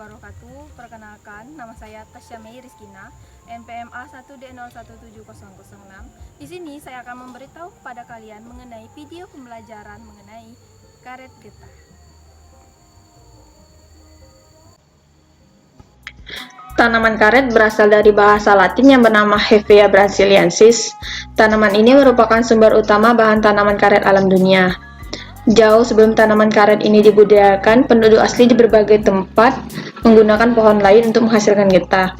wabarakatuh. Perkenalkan, nama saya Tasya Mei Rizkina, NPM A1D017006. Di sini saya akan memberitahu kepada kalian mengenai video pembelajaran mengenai karet getah. Tanaman karet berasal dari bahasa Latin yang bernama Hevea brasiliensis. Tanaman ini merupakan sumber utama bahan tanaman karet alam dunia. Jauh sebelum tanaman karet ini dibudidayakan, penduduk asli di berbagai tempat menggunakan pohon lain untuk menghasilkan getah.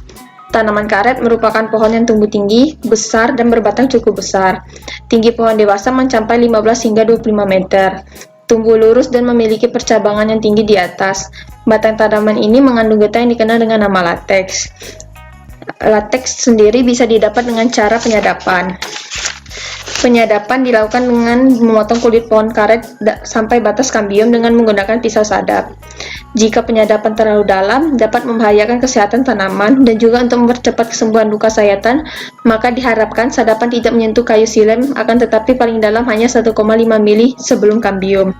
Tanaman karet merupakan pohon yang tumbuh tinggi, besar, dan berbatang cukup besar. Tinggi pohon dewasa mencapai 15 hingga 25 meter. Tumbuh lurus dan memiliki percabangan yang tinggi di atas. Batang tanaman ini mengandung getah yang dikenal dengan nama lateks. Lateks sendiri bisa didapat dengan cara penyadapan. Penyadapan dilakukan dengan memotong kulit pohon karet sampai batas kambium dengan menggunakan pisau sadap. Jika penyadapan terlalu dalam, dapat membahayakan kesehatan tanaman dan juga untuk mempercepat kesembuhan luka sayatan, maka diharapkan sadapan tidak menyentuh kayu silem, akan tetapi paling dalam hanya 1,5 mili sebelum kambium.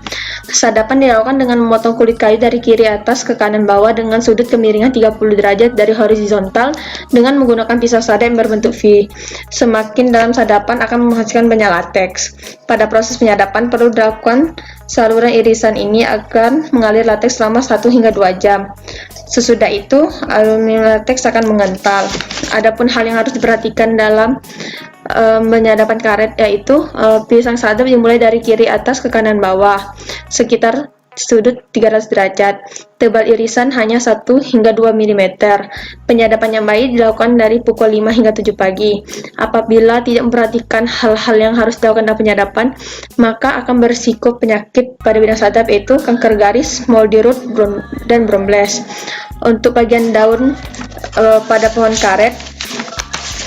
Sadapan dilakukan dengan memotong kulit kayu dari kiri atas ke kanan bawah dengan sudut kemiringan 30 derajat dari horizontal dengan menggunakan pisau sadap yang berbentuk V. Semakin dalam sadapan akan menghasilkan banyak lateks. Pada proses penyadapan perlu dilakukan saluran irisan ini akan mengalir lateks selama 1 hingga 2 jam. Sesudah itu, aluminium lateks akan mengental. Adapun hal yang harus diperhatikan dalam penyadapan karet yaitu pisang sadap dimulai dari kiri atas ke kanan bawah, sekitar sudut 300 derajat. Tebal irisan hanya 1 hingga 2 mm. Penyadapan yang baik dilakukan dari pukul 5 hingga 7 pagi. Apabila tidak memperhatikan hal-hal yang harus dilakukan dalam penyadapan, maka akan berisiko penyakit pada bidang sadap yaitu kanker garis, moldy root, dan brombles. Untuk bagian daun pada pohon karet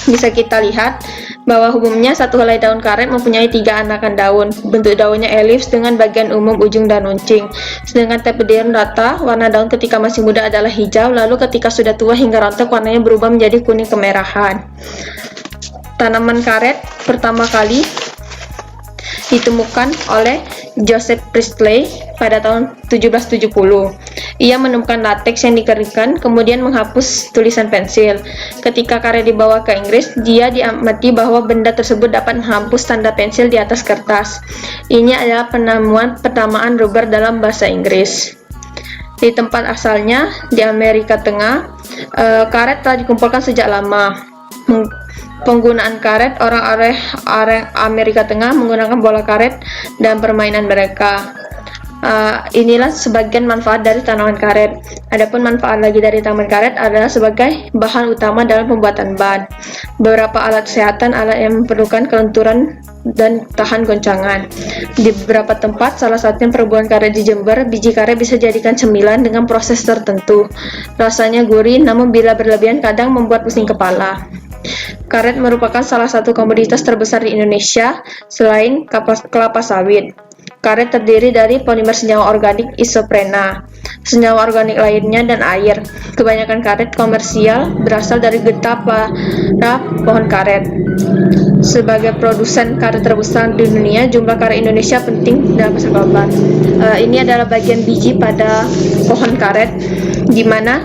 bisa kita lihat bahwa umumnya satu helai daun karet mempunyai 3 anakan daun. Bentuk daunnya elips dengan bagian umum ujung dan runcing. Sedangkan tapedium rata, warna daun ketika masih muda adalah hijau, lalu ketika sudah tua hingga rontok warnanya berubah menjadi kuning kemerahan. Tanaman karet pertama kali ditemukan oleh Joseph Priestley pada tahun 1770. Ia menemukan lateks yang dikeringkan, kemudian menghapus tulisan pensil. Ketika karet dibawa ke Inggris, dia diamati bahwa benda tersebut dapat menghapus tanda pensil di atas kertas. Ini adalah penemuan pertamaan rubber dalam bahasa Inggris. Di tempat asalnya, di Amerika Tengah, karet telah dikumpulkan sejak lama. Penggunaan karet, orang Amerika Tengah menggunakan bola karet dan permainan mereka. Inilah sebagian manfaat dari tanaman karet. Adapun manfaat lagi dari tanaman karet adalah sebagai bahan utama dalam pembuatan ban. Beberapa alat kesehatan, alat yang memerlukan kelenturan dan tahan goncangan. Di beberapa tempat, salah satunya perkebunan karet di Jember, biji karet bisa dijadikan cemilan dengan proses tertentu. Rasanya gurih, namun bila berlebihan kadang membuat pusing kepala. Karet merupakan salah satu komoditas terbesar di Indonesia selain kelapa sawit. Karet terdiri dari polimer senyawa organik isoprena, senyawa organik lainnya, dan air. Kebanyakan karet komersial berasal dari getah para pohon karet. Sebagai produsen karet terbesar di dunia, jumlah karet Indonesia penting dalam pasar global. Ini adalah bagian biji pada pohon karet, di mana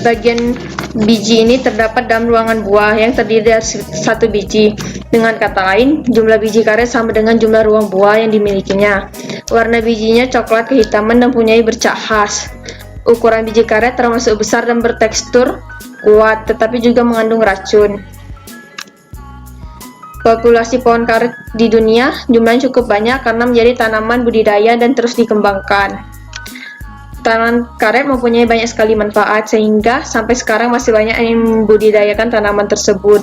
bagian biji ini terdapat dalam ruangan buah yang terdiri dari 1 biji. Dengan kata lain, jumlah biji karet sama dengan jumlah ruang buah yang dimilikinya. Warna bijinya coklat kehitaman dan punya bercak khas. Ukuran biji karet termasuk besar dan bertekstur kuat, tetapi juga mengandung racun. Populasi pohon karet di dunia jumlahnya cukup banyak karena menjadi tanaman budidaya dan terus dikembangkan. Tanaman karet mempunyai banyak sekali manfaat sehingga sampai sekarang masih banyak yang membudidayakan tanaman tersebut.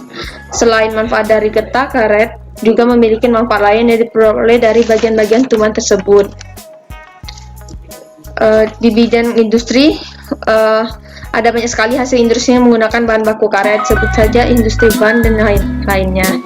Selain manfaat dari getah, karet juga memiliki manfaat lain yang diperoleh dari bagian-bagian tumbuhan tersebut. Di bidang industri, ada banyak sekali hasil industri yang menggunakan bahan baku karet, sebut saja industri ban dan lainnya.